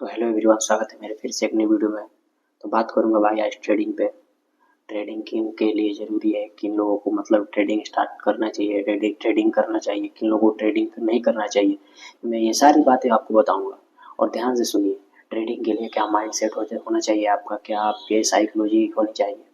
तो hello everyone, स्वागत है मेरे फिर से एक नई वीडियो में। तो बात करूंगा भाई आज ट्रेडिंग पे। ट्रेडिंग किन के लिए ज़रूरी है, किन लोगों को मतलब ट्रेडिंग स्टार्ट करना चाहिए, ट्रेडिंग करना चाहिए, किन लोगों को ट्रेडिंग नहीं करना चाहिए। मैं ये सारी बातें आपको बताऊंगा और ध्यान से सुनिए। ट्रेडिंग के लिए क्या माइंड सेट होना चाहिए आपका, क्या आपके साइकोलॉजी होनी चाहिए।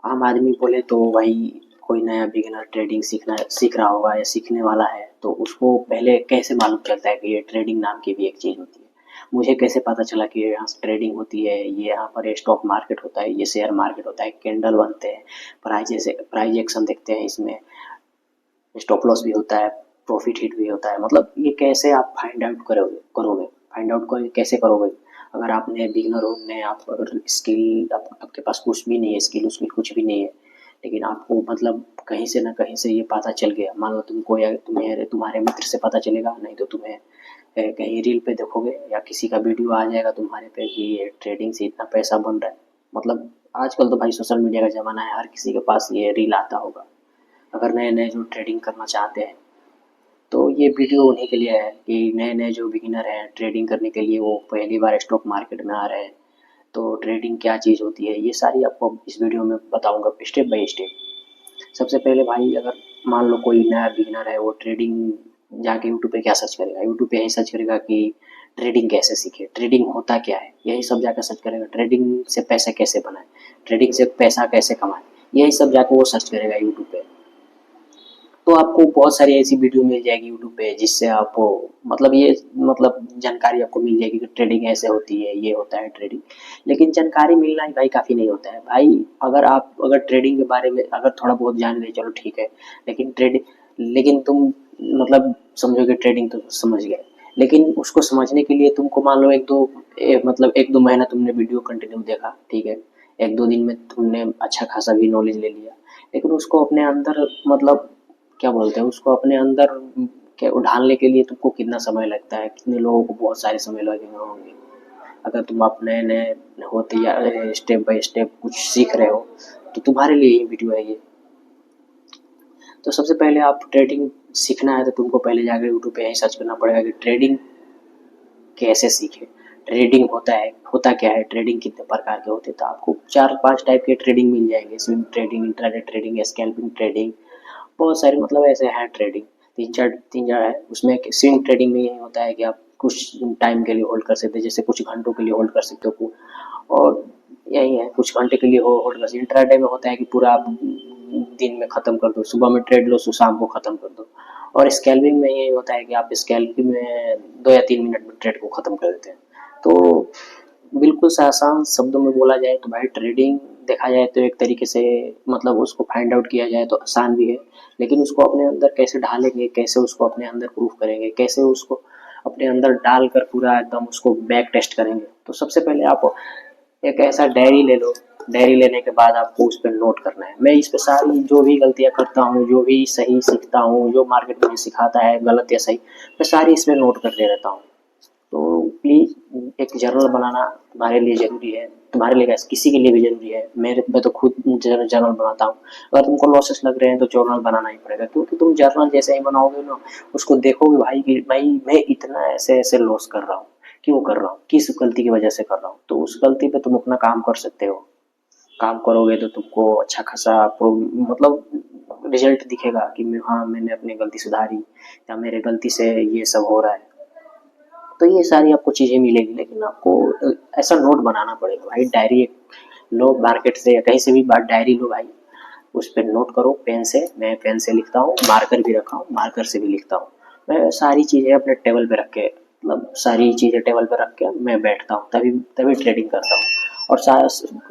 आम आदमी बोले तो भाई कोई नया बिगिनर ट्रेडिंग सीख रहा होगा या सीखने वाला है, तो उसको पहले कैसे मालूम चलता है कि ये ट्रेडिंग नाम की भी एक चीज़ होती है। मुझे कैसे पता चला कि यहाँ से ट्रेडिंग होती है, ये यहाँ पर ये स्टॉक मार्केट होता है, ये शेयर मार्केट होता है, कैंडल बनते हैं, प्राइज एक्शन देखते हैं, इसमें स्टॉप लॉस भी होता है, प्रॉफिट हिट भी होता है। मतलब ये कैसे आप फाइंड आउट करोगे फाइंड आउट कैसे करोगे। अगर आपने बिगिनर हो, ने आप अगर स्किल आपके पास कुछ भी नहीं है, स्किल उसमें कुछ भी नहीं है, लेकिन आपको मतलब कहीं से ना कहीं से ये पता चल गया। मान लो तुमको या तुम्हारे मित्र से पता चलेगा, नहीं तो तुम्हें कहीं रील पे देखोगे या किसी का वीडियो आ जाएगा तुम्हारे पे कि ये ट्रेडिंग से इतना पैसा बन रहा है। मतलब आजकल तो भाई सोशल मीडिया का ज़माना है, हर किसी के पास ये रील आता होगा। अगर नए नए जो ट्रेडिंग करना चाहते हैं तो ये वीडियो उन्हीं के लिए है कि नए नए जो बिगिनर हैं ट्रेडिंग करने के लिए, वो पहली बार स्टॉक मार्केट में आ रहे हैं। तो ट्रेडिंग क्या चीज़ होती है, ये सारी आपको इस वीडियो में बताऊंगा स्टेप बाय स्टेप। सबसे पहले भाई, अगर मान लो कोई नया बिगिनर है, वो ट्रेडिंग जाके यूट्यूब पे क्या सर्च करेगा, यूट्यूब पे यही सर्च करेगा कि ट्रेडिंग कैसे सीखे, ट्रेडिंग होता क्या है, यही सब जाकर सर्च करेगा। ट्रेडिंग से पैसे कैसे बनाए, ट्रेडिंग से पैसा कैसे कमाए, यही सब जाकर वो सर्च करेगा यूट्यूब पे। तो आपको बहुत सारी ऐसी वीडियो मिल जाएगी यूट्यूब पे, जिससे आपको मतलब जानकारी आपको मिल जाएगी कि ट्रेडिंग ऐसे होती है, ये होता है ट्रेडिंग। लेकिन जानकारी मिलना ही भाई काफ़ी नहीं होता है भाई। अगर ट्रेडिंग के बारे में अगर थोड़ा बहुत जान गए, चलो ठीक है। लेकिन तुम मतलब समझोगे ट्रेडिंग तो समझ गए, लेकिन उसको समझने के लिए तुमको मान लो एक दो महीना तुमने वीडियो कंटिन्यू देखा, ठीक है। एक दो दिन में तुमने अच्छा खासा भी नॉलेज ले लिया, लेकिन उसको अपने अंदर मतलब क्या बोलते हैं, उसको अपने अंदर क्या ढालने के लिए तुमको कितना समय लगता है, कितने लोगों को बहुत सारे समय लगेंगे होंगे। अगर तुम आप नए नए होते या स्टेप बाय स्टेप कुछ सीख रहे हो, तो तुम्हारे लिए ये वीडियो है ये। तो सबसे पहले आप ट्रेडिंग सीखना है तो तुमको पहले जाकर यूट्यूब पे यही सर्च करना पड़ेगा कि ट्रेडिंग कैसे सीखे, ट्रेडिंग होता क्या है, ट्रेडिंग कितने प्रकार के होते हैं। तो आपको 4-5 टाइप के ट्रेडिंग मिल जाएंगे, swing trading, intraday trading, scalping trading, बहुत सारे मतलब ऐसे हैं ट्रेडिंग। तीन चार है उसमें। स्विंग ट्रेडिंग में यही होता है कि आप कुछ टाइम के लिए होल्ड कर सकते हैं, जैसे कुछ घंटों के लिए होल्ड कर सकते हो, और यही है कुछ घंटे के लिए होल्ड कर सकते। इंट्राडे में होता है कि पूरा आप दिन में ख़त्म कर दो, सुबह में ट्रेड लो, शाम को ख़त्म कर दो। और स्कैल्पिंग में यही होता है कि आप स्कैल्पिंग में 2 या 3 मिनट में ट्रेड को ख़त्म कर देते हैं। तो बिल्कुल सा आसान शब्दों में बोला जाए तो भाई ट्रेडिंग देखा जाए तो एक तरीके से मतलब उसको फाइंड आउट किया जाए तो आसान भी है, लेकिन उसको अपने अंदर कैसे ढालेंगे, कैसे उसको अपने अंदर प्रूफ करेंगे, कैसे उसको अपने अंदर डालकर पूरा एकदम उसको बैक टेस्ट करेंगे। तो सबसे पहले आप एक ऐसा डायरी ले लो। डायरी लेने के बाद आपको उस पर नोट करना है। मैं इस पे सारी जो भी गलतियाँ करता हूँ, जो भी सही सीखता हूँ, जो मार्केट मुझे सिखाता है गलत या सही, मैं सारी इसमें नोट करते रहता हूँ। तो प्लीज़ एक जर्नल बनाना तुम्हारे लिए ज़रूरी है, तुम्हारे लिए कैसे किसी के लिए भी ज़रूरी है। मैं तो खुद जर्नल बनाता हूँ। अगर तुमको लॉसेस लग रहे हैं तो जर्नल बनाना ही पड़ेगा, क्योंकि तुम जर्नल जैसे ही बनाओगे ना, उसको देखोगे भाई कि भाई मैं इतना ऐसे ऐसे लॉस कर रहा हूँ, क्यों कर रहा हूँ, किस गलती की वजह से कर रहा हूँ। तो उस गलती पे तुम अपना काम कर सकते हो। काम करोगे तो तुमको अच्छा खासा मतलब रिजल्ट दिखेगा कि हाँ मैंने अपनी गलती सुधारी, या मेरे गलती से ये सब हो रहा है। तो ये सारी आपको चीज़ें मिलेगी, लेकिन आपको ऐसा नोट बनाना पड़ेगा भाई। डायरी लो मार्केट से या कहीं से भी बात, डायरी लो भाई, उस पर नोट करो पेन से। मैं पेन से लिखता हूँ, मार्कर भी रखा हूँ, मार्कर से भी लिखता हूँ। मैं सारी चीज़ें अपने टेबल पे रख के मतलब सारी चीज़ें टेबल पे रख के मैं बैठता हूँ, तभी तभी ट्रेडिंग करता हूँ। और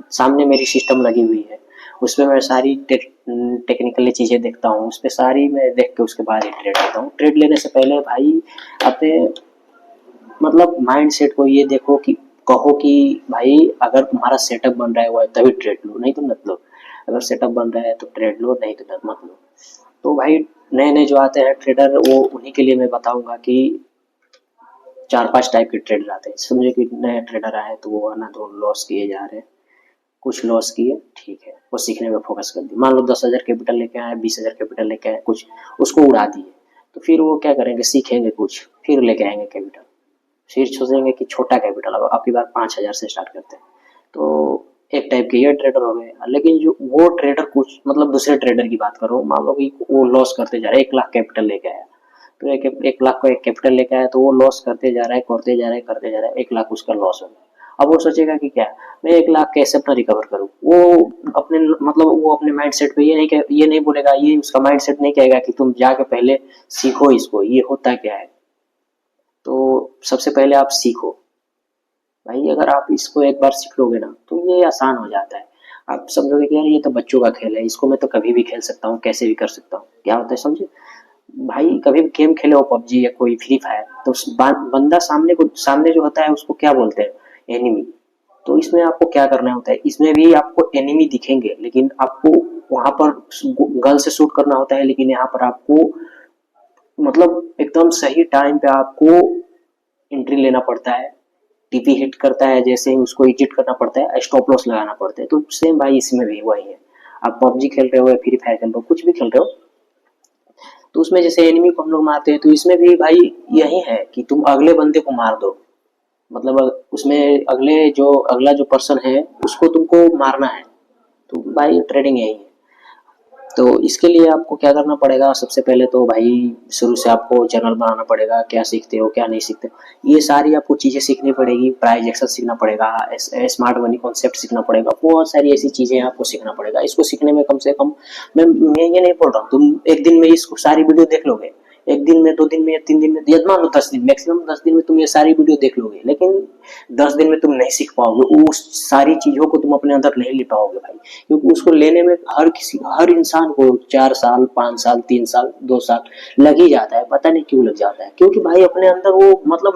सामने मेरी सिस्टम लगी हुई है, उसमें मैं सारी टेक्निकली चीज़ें देखता हूँ, उस पर सारी मैं देख के उसके बाद ही ट्रेड लेता हूँ। ट्रेड लेने से पहले भाई अपने मतलब माइंड सेट को ये देखो कि कहो कि भाई अगर तुम्हारा सेटअप बन रहा है वो है तभी ट्रेड लो, नहीं तो मत लो। अगर सेटअप बन रहा है तो ट्रेड लो, नहीं तो मत लो। तो भाई नए नए जो आते हैं ट्रेडर, वो उन्हीं के लिए मैं बताऊंगा कि 4-5 टाइप के ट्रेडर आते हैं। समझे कि नए ट्रेडर आए तो वो ना तो लॉस किए जा रहे हैं, कुछ लॉस किए, ठीक है, वो सीखने में फोकस कर दिए। मान लो 10,000 कैपिटल लेके आए, 20,000 कैपिटल लेके आए, कुछ उसको उड़ा दिए, तो फिर वो क्या करेंगे, सीखेंगे कुछ, फिर लेके आएंगे कैपिटल। फिर सोचेंगे कि छोटा कैपिटल, अब आपकी बार 5,000 से स्टार्ट करते हैं, तो एक टाइप के ये ट्रेडर हो गए। लेकिन जो वो ट्रेडर कुछ मतलब दूसरे ट्रेडर की बात करो, मान लो कि वो लॉस करते जा रहा है, 1 लाख कैपिटल लेके आया, तो एक लाख का एक कैपिटल लेके आया, तो वो लॉस करते जा रहा है, करते जा रहा है, करते जा रहा है, 1 लाख उसका लॉस हो गया। अब वो सोचेगा कि क्या मैं 1 लाख कैसे अपना रिकवर करूं, वो अपने मतलब वो अपने माइंड सेट पे ये नहीं बोलेगा, ये उसका माइंड सेट नहीं कहेगा कि तुम जाके पहले सीखो इसको, ये होता क्या है। तो सबसे पहले आप सीखो भाई, अगर आप इसको एक बार सीख लोगे ना तो ये आसान हो जाता है। आप समझोगे कि यार ये तो बच्चों का खेल है, इसको मैं तो कभी भी खेल सकता हूँ, कैसे भी कर सकता हूँ, क्या होता है समझे भाई। कभी भी गेम खेले हो, पबजी या कोई फ्री फायर, तो बंदा सामने जो होता है उसको क्या बोलते हैं, एनिमी। तो इसमें आपको क्या करना होता है, इसमें भी आपको एनिमी दिखेंगे, लेकिन आपको वहां पर गन से शूट करना होता है, लेकिन यहाँ पर आपको मतलब एकदम सही टाइम पे आपको एंट्री लेना पड़ता है। टीपी हिट करता है जैसे ही उसको एग्जिट करना पड़ता है, स्टॉप लॉस लगाना पड़ता है। तो सेम भाई इसमें भी वही है। आप पबजी खेल रहे हो या फ्री फायर खेल रहे हो, कुछ भी खेल रहे हो, तो उसमें जैसे एनिमी को हम लोग मारते हैं, तो इसमें भी भाई यही है कि तुम अगले बंदे को मार दो। मतलब उसमें अगला जो पर्सन है उसको तुमको मारना है। तो भाई ट्रेडिंग यही है। तो इसके लिए आपको क्या करना पड़ेगा, सबसे पहले तो भाई शुरू से आपको जर्नल बनाना पड़ेगा, क्या सीखते हो क्या नहीं सीखते हो, ये सारी आपको चीज़ें सीखनी पड़ेगी। प्राइस एक्शन सीखना पड़ेगा, स्मार्ट मनी कॉन्सेप्ट सीखना पड़ेगा, बहुत सारी ऐसी चीज़ें आपको सीखना पड़ेगा। इसको सीखने में कम से कम मैं ये नहीं बोल रहा हूँ तुम एक दिन में इसको सारी वीडियो देख लोगे, एक दिन में, 2 दिन में या 3 दिन में, या मान लो 10 दिन, मैक्सिमम 10 दिन में तुम ये सारी वीडियो देख लोगे, लेकिन 10 दिन में तुम नहीं सीख पाओगे, उस सारी चीज़ों को तुम अपने अंदर नहीं ले पाओगे भाई। क्योंकि उसको लेने में हर इंसान को 4 साल, 5 साल, 3 साल, 2 साल लग ही जाता है। पता नहीं क्यों लग जाता है, क्योंकि भाई अपने अंदर वो मतलब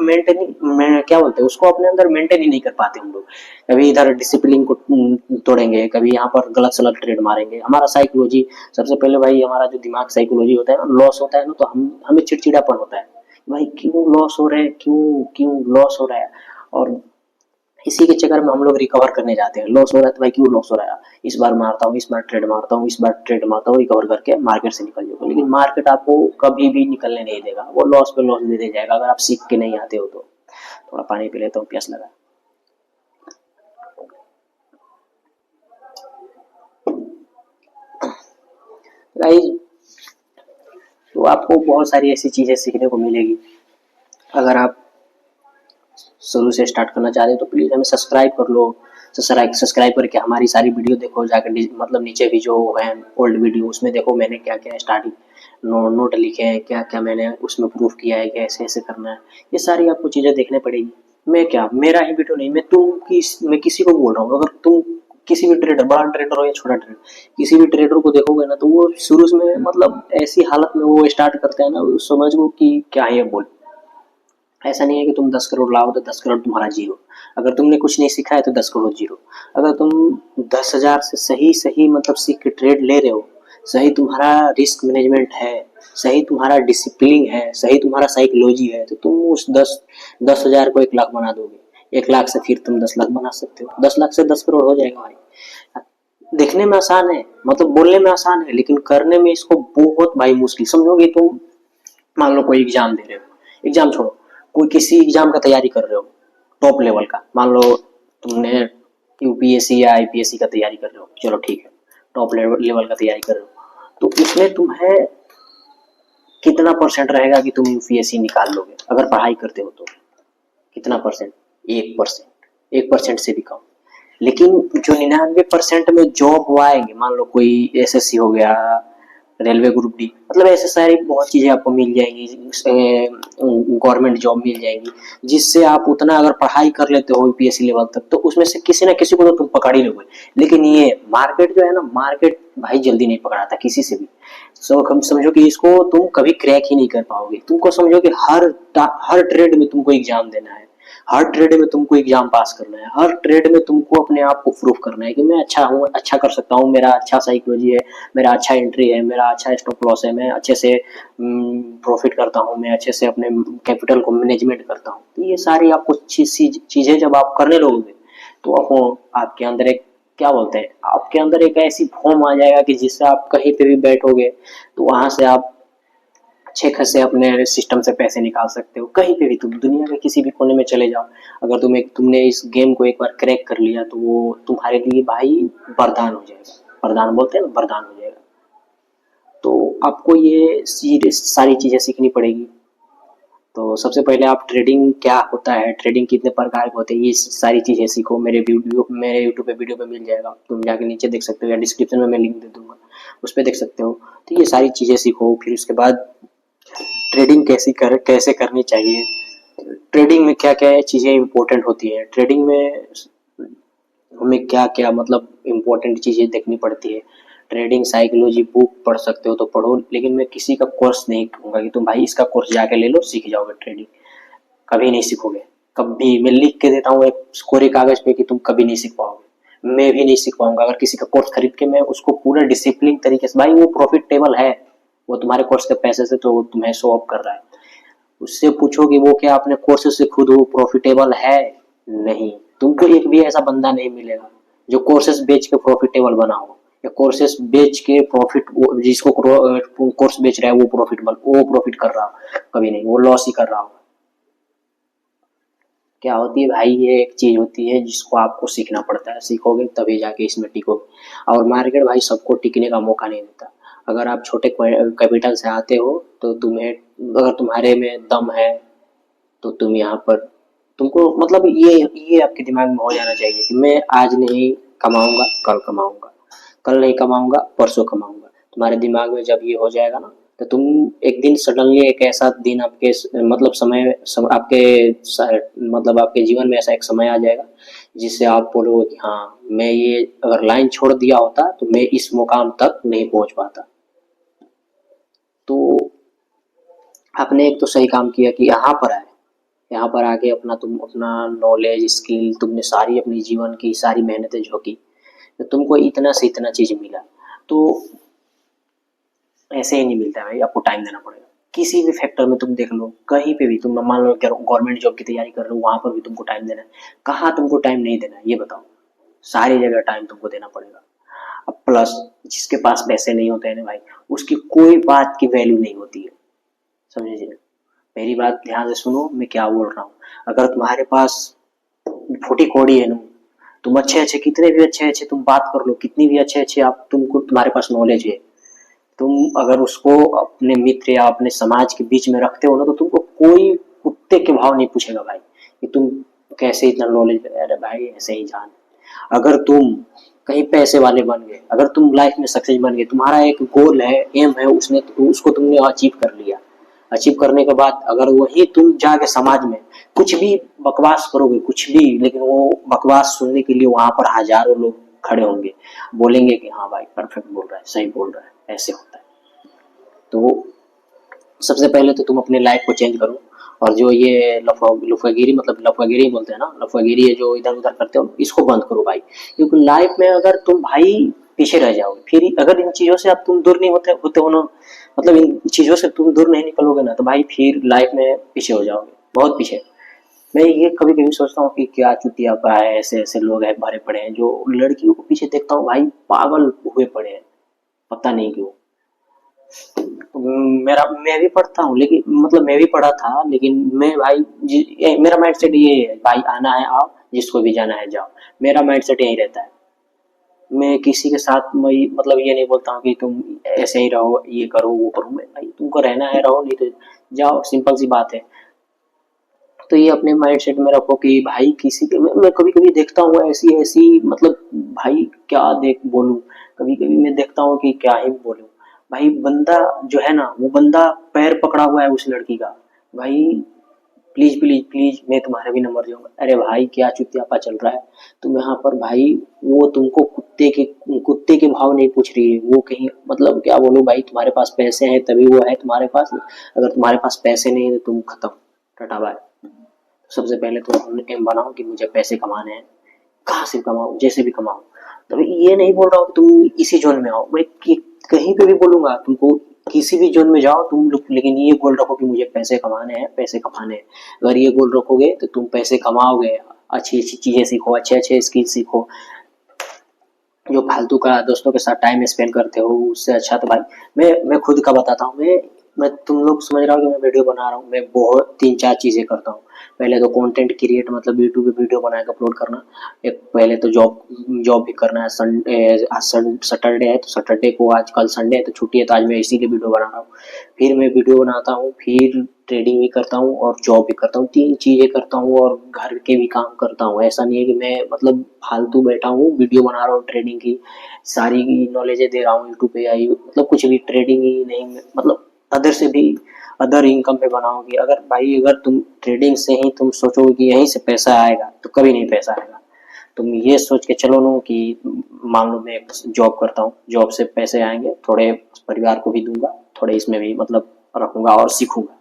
क्या बोलते हैं उसको, अपने अंदर मेंटेन ही नहीं कर पाते हम लोग। कभी इधर डिसिप्लिन को तोड़ेंगे, कभी यहाँ पर गलत सलत ट्रेड मारेंगे। हमारा साइकोलॉजी, सबसे पहले भाई हमारा जो दिमाग साइकोलॉजी होता है ना, लॉस होता है ना, तो हमें चिड़चिड़ापन होता है भाई, क्यों लॉस हो रहा है, क्यों क्यों लॉस हो रहा है। और इसी के चक्कर में हम लोग रिकवर करने जाते हैं। लॉस हो रहा है तो भाई क्यों लॉस हो रहा है, इस बार मारता हूँ, इस बार ट्रेड मारता हूँ, इस बार ट्रेड मारता हूँ, रिकवर करके मार्केट से निकल जाओगे। लेकिन मार्केट आपको कभी भी निकलने नहीं देगा, वो लॉस पे लॉस दे जाएगा अगर आप सीख के नहीं आते हो तो। थोड़ा पानी पी लेता हूँ, प्यास लगा। गाइस, तो आपको बहुत सारी ऐसी चीजें सीखने को मिलेगी। अगर आप शुरू से स्टार्ट करना चाहते हो तो प्लीज़ हमें सब्सक्राइब कर लो। सब्सक्राइब करके हमारी सारी वीडियो देखो, जाकर मतलब नीचे भी जो है ओल्ड वीडियो, उसमें देखो मैंने क्या क्या स्टार्टिंग नोट लिखे हैं, क्या क्या मैंने उसमें प्रूफ किया है कि ऐसे ऐसे करना है। ये सारी आपको चीज़ें देखने पड़ेगी। मैं क्या, मेरा ही वीडियो नहीं, मैं किसी को बोल रहा हूँ। अगर तुम किसी भी ट्रेडर, बड़ा ट्रेडर हो या छोटा ट्रेडर, किसी भी ट्रेडर को देखोगे ना, तो वो शुरू में मतलब ऐसी हालत में वो स्टार्ट करते हैं ना, समझ लो कि क्या है बोल। ऐसा नहीं है कि तुम 10 करोड़ लाओ तो 10 करोड़ तुम्हारा जीरो। अगर तुमने कुछ नहीं सीखा है तो 10 करोड़ जीरो। अगर तुम 10,000 से सही सही मतलब सीख के ट्रेड ले रहे हो, सही तुम्हारा रिस्क मैनेजमेंट है, सही तुम्हारा डिसिप्लिन है, सही तुम्हारा साइकोलॉजी है, तो तुम उस 10,000 को 1 लाख बना दोगे। 1 लाख से फिर तुम 10 लाख बना सकते हो, 10 लाख से 10 करोड़ हो जाएगा भाई। देखने में आसान है, मतलब बोलने में आसान है, लेकिन करने में इसको बहुत भाई मुश्किल समझोगे तुम। मान लो कोई एग्जाम दे रहे हो, एग्जाम छोड़ो, कोई किसी एग्जाम का तैयारी कर रहे हो टॉप लेवल का, मान लो तुमने यूपीएससी या आईपीएससी का तैयारी कर रहे हो, चलो ठीक है, टॉप लेवल का तैयारी कर रहे हो, तो इसमें तुम्हें कितना परसेंट रहेगा कि तुम यूपीएससी निकाल लोगे अगर पढ़ाई करते हो तो? कितना परसेंट? 1%, 1% से भी कम। लेकिन जो 99% में जॉब आएंगे, मान लो कोई एसएससी हो गया, रेलवे ग्रुप डी, मतलब ऐसे सारी बहुत चीजें आपको मिल जाएंगी, गवर्नमेंट जॉब मिल जाएंगी, जिससे आप उतना अगर पढ़ाई कर लेते हो यूपीएससी लेवल तक, तो उसमें से किसी ना किसी को तो तुम पकड़ ही लोगे। लेकिन ये मार्केट जो है ना, मार्केट भाई जल्दी नहीं पकड़ाता किसी से भी। हम समझो कि इसको तुम कभी क्रैक ही नहीं कर पाओगे। तुमको समझो कि हर ट्रेड में तुमको एग्जाम देना है, हर ट्रेड में तुमको एग्जाम पास करना है, हर ट्रेड में तुमको अपने आप को प्रूफ करना है कि मैं अच्छा हूँ, अच्छा कर सकता हूँ, मेरा अच्छा साइकोलॉजी है, मेरा अच्छा एंट्री है, मेरा अच्छा स्टॉप लॉस है, मैं अच्छे से प्रॉफिट करता हूँ, मैं अच्छे से अपने कैपिटल को मैनेजमेंट करता हूँ। तो ये सारी आपको चीजें जब आप करने लगोगे, तो आपके अंदर एक क्या बोलते हैं, आपके अंदर एक ऐसी फॉर्म आ जाएगा कि जिससे आप कहीं पे भी बैठोगे तो वहां से आप अच्छे खासे अपने सिस्टम से पैसे निकाल सकते हो। कहीं पे भी तुम दुनिया के किसी भी कोने में चले जाओ, अगर तुमने इस गेम को एक बार क्रैक कर लिया तो वो तुम्हारे लिए भाई वरदान हो जाएगा। वरदान बोलते हैं ना, वरदान हो जाएगा। तो आपको ये सारी चीज़ें सीखनी पड़ेगी। तो सबसे पहले आप ट्रेडिंग क्या होता है, ट्रेडिंग कितने प्रकार के होते हैं, ये सारी चीज़ें सीखो। मेरे यूट्यूब पे वीडियो पे मिल जाएगा, तुम जाके नीचे देख सकते हो या डिस्क्रिप्शन में मैं लिंक दे दूंगा, उस पर देख सकते हो। तो ये सारी चीज़ें सीखो। फिर उसके बाद ट्रेडिंग कैसे करनी चाहिए, ट्रेडिंग में क्या क्या चीज़ें इंपॉर्टेंट होती है, ट्रेडिंग में हमें क्या क्या मतलब इम्पोर्टेंट चीज़ें देखनी पड़ती है। ट्रेडिंग साइकोलॉजी बुक पढ़ सकते हो तो पढ़ो, लेकिन मैं किसी का कोर्स नहीं कहूँगा कि तुम भाई इसका कोर्स जाके ले लो सीख जाओगे ट्रेडिंग। कभी नहीं सीखोगे, कभी। मैं लिख के देता हूँ एक कोरे कागज पे कि तुम कभी नहीं सीख पाओगे। मैं भी नहीं सीख पाऊंगा अगर किसी का कोर्स खरीद के मैं उसको पूरा डिसिप्लिन तरीके से, भाई वो प्रॉफिटेबल है, वो तुम्हारे कोर्स के पैसे से तो तुम्हें शो ऑफ कर रहा है। उससे पूछो कि वो क्या अपने कोर्स से खुद वो प्रॉफिटेबल है? नहीं। तुमको एक भी ऐसा बंदा नहीं मिलेगा जो कोर्सेस बेच के प्रॉफिटेबल बना हो, या कोर्सेस बेच के प्रॉफिट, जिसको कोर्स बेच रहा है वो प्रॉफिट कर रहा हो। कभी नहीं, वो लॉस ही कर रहा हो। क्या होती है भाई, ये एक चीज होती है जिसको आपको सीखना पड़ता है, सीखोगे तभी जाके इसमें टिकोगे। और मार्केट भाई सबको टिकने का मौका नहीं देता। अगर आप छोटे कैपिटल से आते हो तो तुम्हें, अगर तुम्हारे में दम है तो तुम यहाँ पर, तुमको मतलब ये आपके दिमाग में हो जाना चाहिए कि मैं आज नहीं कमाऊंगा कल कमाऊंगा, कल नहीं कमाऊंगा परसों कमाऊंगा। तुम्हारे दिमाग में जब ये हो जाएगा ना, तो तुम एक दिन सडनली एक ऐसा दिन आपके मतलब मतलब आपके जीवन में ऐसा एक समय आ जाएगा जिससे आप बोलोगे कि हाँ, मैं ये अगर लाइन छोड़ दिया होता तो मैं इस मुकाम तक नहीं पहुंच पाता। तो आपने एक तो सही काम किया कि यहाँ पर आए, यहाँ पर आके तुम अपना नॉलेज स्किल तुमने सारी अपनी जीवन की सारी मेहनतें झोंकी, तो तुमको इतना से इतना चीज मिला। तो ऐसे ही नहीं मिलता है भाई, आपको टाइम देना पड़ेगा। किसी भी फैक्टर में तुम देख लो, कहीं पे भी तुम मान लो गवर्नमेंट जॉब की तैयारी कर रहे हो, वहां पर भी तुमको टाइम देना है। कहाँ तुमको टाइम नहीं देना है ये बताओ? सारी जगह टाइम तुमको देना पड़ेगा। अब प्लस जिसके पास पैसे नहीं होते हैं ना भाई, उसकी कोई बात की वैल्यू नहीं होती है, समझे? मेरी बात ध्यान से सुनो, मैं क्या बोल रहा हूँ। अगर तुम्हारे पास फूटी कौड़ी है ना, तुम अच्छे अच्छे कितने भी अच्छे अच्छे तुम बात कर लो, कितनी भी अच्छे अच्छे आप तुमको तुम्हारे पास नॉलेज है, तुम अगर उसको अपने मित्र या अपने समाज के बीच में रखते हो ना, तो तुमको कोई कुत्ते के भाव नहीं पूछेगा भाई कि तुम कैसे इतना नॉलेज। अरे भाई ऐसे ही जान। अगर तुम कहीं पैसे वाले बन गए, अगर तुम लाइफ में सक्सेस बन गए, तुम्हारा एक गोल है, एम है, उसको तुमने अचीव कर लिया। अचीव करने के बाद अगर वही तुम जाके समाज में कुछ भी बकवास करोगे, कुछ भी, लेकिन वो बकवास सुनने के लिए वहां पर हजारों लोग खड़े होंगे, बोलेंगे कि हाँ भाई परफेक्ट बोल रहा है, सही बोल रहा है, ऐसे होता है। तो सबसे पहले तो तुम अपने लाइफ को चेंज करो। और जो ये लफागिरी, मतलब लफागिरी बोलते हैं ना, लफागिरी है जो इधर उधर करते हो, इसको बंद करो भाई। क्योंकि लाइफ में अगर तुम भाई पीछे रह जाओगे, फिर अगर इन चीजों से अब तुम दूर नहीं होते हो ना, मतलब इन चीजों से तुम दूर नहीं निकलोगे ना, तो भाई फिर लाइफ में पीछे हो जाओगे, बहुत पीछे। मैं ये कभी कभी सोचता हूँ कि क्या चुतियापा है, ऐसे ऐसे लोग हैं भरे पड़े हैं, जो लड़कियों को पीछे देखता हूँ भाई पागल हुए पड़े हैं, पता नहीं क्यों। मैं भी पढ़ता हूँ, लेकिन मतलब मैं भी पढ़ा था, लेकिन मैं भाई मेरा माइंड सेट ये है भाई, आना है आओ, जिसको भी जाना है जाओ। मेरा माइंड सेट यही रहता है। मैं किसी के साथ मैं मतलब ये नहीं बोलता हूँ कि तुम ऐसे ही रहो, ये करो वो करो। मैं भाई तुमको रहना है रहो, नहीं तो जाओ, सिंपल सी बात है। तो ये अपने माइंड सेट में रखो कि भाई किसी के, मैं कभी कभी देखता हूँ ऐसी ऐसी, मतलब भाई क्या देख बोलूं, कभी कभी मैं देखता हूँ कि क्या ही बोलूं। भाई बंदा जो है ना, वो बंदा पैर पकड़ा हुआ है उस लड़की का, भाई प्लीज प्लीज प्लीज मैं तुम्हारे भी नंबर दूंगा। अरे भाई क्या चुतियापा चल रहा है तुम यहाँ पर भाई। वो तुमको कुत्ते के भाव नहीं पूछ रही है, वो कहीं मतलब क्या बोलूं भाई, तुम्हारे पास पैसे हैं तभी वो है तुम्हारे पास, अगर तुम्हारे पास पैसे नहीं है तो तुम खत्म, टाटा बाय। सबसे पहले तो अपने एम बनाओ कि मुझे पैसे कमाने हैं, कहाँ से कमाऊं, जैसे भी कमाऊं। तो ये नहीं बोल रहा हूँ कि तुम इसी जोन में आओ, मैं कहीं पे भी बोलूंगा तुमको, किसी भी जोन में जाओ तुम लोग, लेकिन ये गोल रखो कि मुझे पैसे कमाने हैं, पैसे कमाने हैं। अगर ये गोल रखोगे तो तुम पैसे कमाओगे, अच्छी अच्छी चीजें सीखो, अच्छे अच्छे स्किल सीखो। जो फालतू का दोस्तों के साथ टाइम स्पेंड करते हो उससे अच्छा तो भाई, मैं खुद का बताता हूँ। मैं मैं तुम लोग समझ रहा हो कि मैं वीडियो बना रहा हूँ, मैं बहुत 3-4 चीज़ें करता हूँ। पहले तो कंटेंट क्रिएट मतलब यूट्यूब पे वीडियो बना के अपलोड करना। एक पहले तो जॉब जॉब भी करना है। आज सैटरडे है तो सैटरडे को, आजकल संडे है तो छुट्टी है तो आज मैं इसीलिए वीडियो बना रहा हूँ। फिर मैं वीडियो बनाता हूँ, फिर ट्रेडिंग भी करता हूँ और जॉब भी करता हूँ। 3 चीज़ें करता हूँ और घर के भी काम करता हूँ। ऐसा नहीं है कि मैं मतलब फालतू बैठा हूँ, वीडियो बना रहा हूँ ट्रेडिंग की, सारी नॉलेजें दे रहा हूँ यूट्यूब पे या मतलब कुछ भी ट्रेडिंग ही नहीं, मतलब अदर से भी अदर इनकम पे बनाओगे। अगर भाई अगर तुम ट्रेडिंग से ही तुम सोचोगे कि यहीं से पैसा आएगा तो कभी नहीं पैसा आएगा। तुम ये सोच के चलो ना कि मान लो मैं जॉब करता हूँ, जॉब से पैसे आएंगे, थोड़े परिवार को भी दूंगा, थोड़े इसमें भी मतलब रखूंगा और सीखूंगा,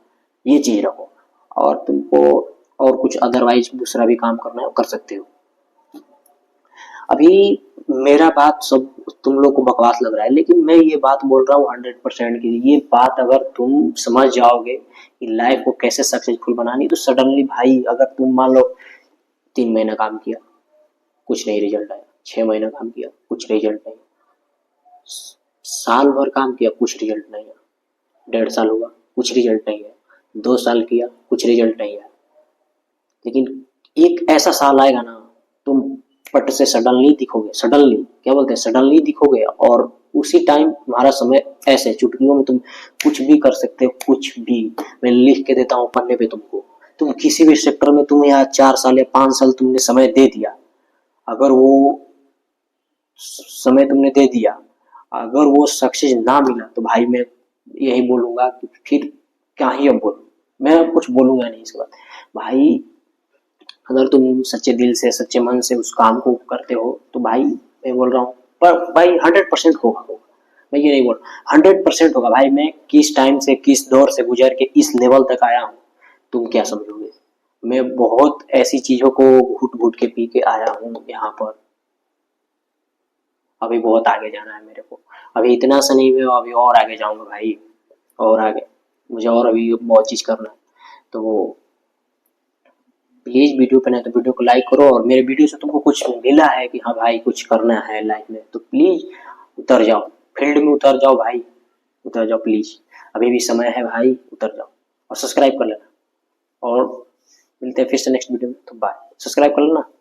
ये चीज रखो। और तुमको और कुछ अदरवाइज दूसरा भी काम करना है वो कर सकते हो। अभी मेरा बात सब तुम लोग को बकवास लग रहा है, लेकिन मैं ये बात बोल रहा हूँ 100% की। ये बात अगर तुम समझ जाओगे कि लाइफ को कैसे सक्सेसफुल बनानी, तो सडनली भाई अगर तुम मान लो 3 महीना काम किया, कुछ नहीं रिजल्ट आया, 6 महीना काम किया, कुछ रिजल्ट नहीं, साल भर काम किया, कुछ रिजल्ट नहीं है, 1.5 साल हुआ, कुछ रिजल्ट नहीं है, 2 साल किया, कुछ रिजल्ट नहीं है, लेकिन एक ऐसा साल आएगा ना, तुम पट से सडनली दिखोगे, सडनली क्या बोलते हैं, सडनली दिखोगे और उसी टाइम तुम्हारा समय ऐसे चुटकियों में तुम कुछ भी कर सकते हो, कुछ भी। मैं लिख के देता हूँ पन्ने पे तुमको। तुम किसी भी सेक्टर में, तुम्हें यहाँ 4 साल या 5 साल तुमने समय दे दिया, अगर वो समय तुमने दे दिया, अगर वो सक्सेस ना मिला तो भाई मैं यही बोलूंगा कि फिर क्या ही अब बोलूं, मैं कुछ बोलूंगा नहीं इसके बाद। भाई अगर तुम सच्चे दिल से सच्चे मन से उस काम को करते हो तो भाई मैं बोल रहा हूँ, पर भाई 100% होगा। मैं ये नहीं बोल रहा, 100% होगा भाई। मैं किस टाइम से किस दौर से गुजर के इस लेवल तक आया हूँ, तुम क्या समझोगे। मैं बहुत ऐसी चीजों को घुट घुट के पी के आया हूँ यहाँ पर। अभी बहुत आगे जाना है मेरे को, अभी इतना सा नहीं, मैं अभी और आगे जाऊंगा भाई, और आगे मुझे और अभी बहुत चीज करना है। तो प्लीज वीडियो पे नहीं तो वीडियो को लाइक करो, और मेरे वीडियो से तुमको कुछ मिला है कि हाँ भाई कुछ करना है लाइफ में, तो प्लीज उतर जाओ, फील्ड में उतर जाओ भाई, उतर जाओ प्लीज। अभी भी समय है भाई, उतर जाओ और सब्सक्राइब कर लेना। और मिलते हैं फिर से नेक्स्ट वीडियो में, तो बाय। सब्सक्राइब कर लेना।